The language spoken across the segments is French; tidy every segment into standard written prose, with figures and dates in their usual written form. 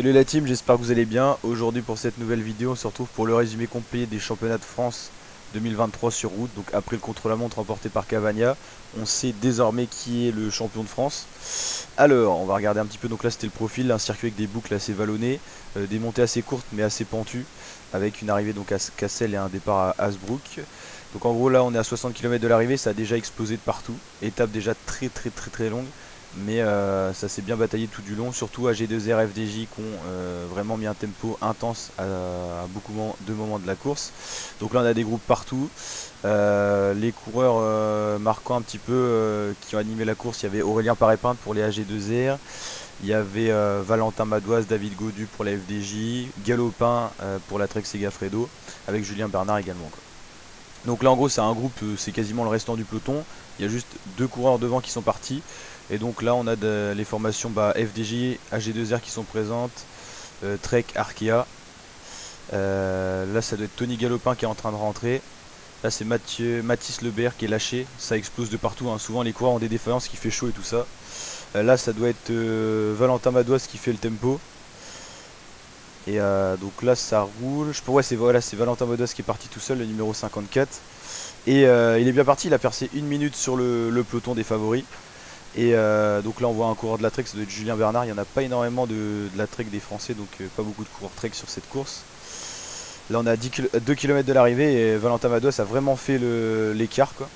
Salut la team, j'espère que vous allez bien. Aujourd'hui pour cette nouvelle vidéo, on se retrouve pour le résumé complet des championnats de France 2023 sur route. Donc après le contre-la-montre remporté par Cavagna, on sait désormais qui est le champion de France. Alors, on va regarder un petit peu. Donc là c'était le profil, un circuit avec des boucles assez vallonnées, des montées assez courtes mais assez pentues, avec une arrivée donc à Cassel et un départ à Hasbrook. Donc en gros là on est à 60 km de l'arrivée, ça a déjà explosé de partout. Étape déjà très longue. Mais ça s'est bien bataillé tout du long, surtout AG2R FDJ qui ont vraiment mis un tempo intense à beaucoup de moments de la course. Donc là on a des groupes partout. Les coureurs marquants un petit peu qui ont animé la course, il y avait Aurélien Paré-Pinte pour les AG2R. Il y avait Valentin Madoise, David Gaudu pour la FDJ, Galopin pour la Trek Segafredo, avec Julien Bernard également, quoi. Donc là en gros c'est un groupe, c'est quasiment le restant du peloton. Il y a juste deux coureurs devant qui sont partis. Et donc là on a les formations FDJ, AG2R qui sont présentes, Trek, Arkea. Là ça doit être Tony Galopin qui est en train de rentrer. Là c'est Mathis Lebert qui est lâché. Ça explose de partout, hein. Souvent les coureurs ont des défaillances, qui fait chaud et tout ça. Là ça doit être Valentin Madoise qui fait le tempo. Et donc là ça roule. Ouais, c'est Valentin Madoise qui est parti tout seul, le numéro 54. Et il est bien parti, il a percé 1 minute sur le peloton des favoris. Et donc là on voit un coureur de la Trek, ça doit être Julien Bernard. Il n'y en a pas énormément de la Trek des Français, donc pas beaucoup de coureurs Trek sur cette course. Là on a 2 km de l'arrivée et Valentin Madoise a vraiment fait l'écart, quoi.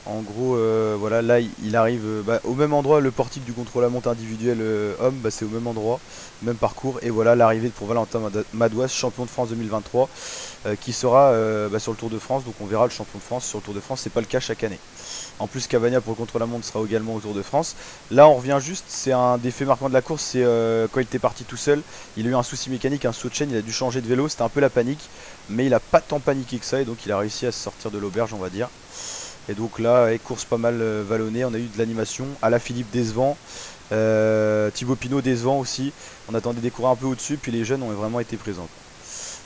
En gros voilà, là il arrive au même endroit. Le portique du contre-la-montre individuel homme, c'est au même endroit, même parcours. Et voilà l'arrivée pour Valentin Madoise, champion de France 2023, qui sera sur le Tour de France. Donc on verra le champion de France sur le Tour de France, c'est pas le cas chaque année. En plus Cavagna pour le contre-la-montre sera également au Tour de France. Là on revient juste, c'est un des faits marquants de la course, c'est quand il était parti tout seul, il a eu un souci mécanique, un saut de chaîne, il a dû changer de vélo, c'était un peu la panique. Mais il a pas tant paniqué que ça et donc il a réussi à se sortir de l'auberge, on va dire. Et donc là, course pas mal vallonnée, on a eu de l'animation. Alaphilippe décevant, Thibaut Pinot décevant aussi. On attendait des coureurs un peu au-dessus, puis les jeunes ont vraiment été présents.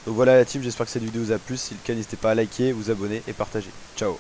Donc voilà la team, j'espère que cette vidéo vous a plu. Si c'est le cas, n'hésitez pas à liker, vous abonner et partager. Ciao.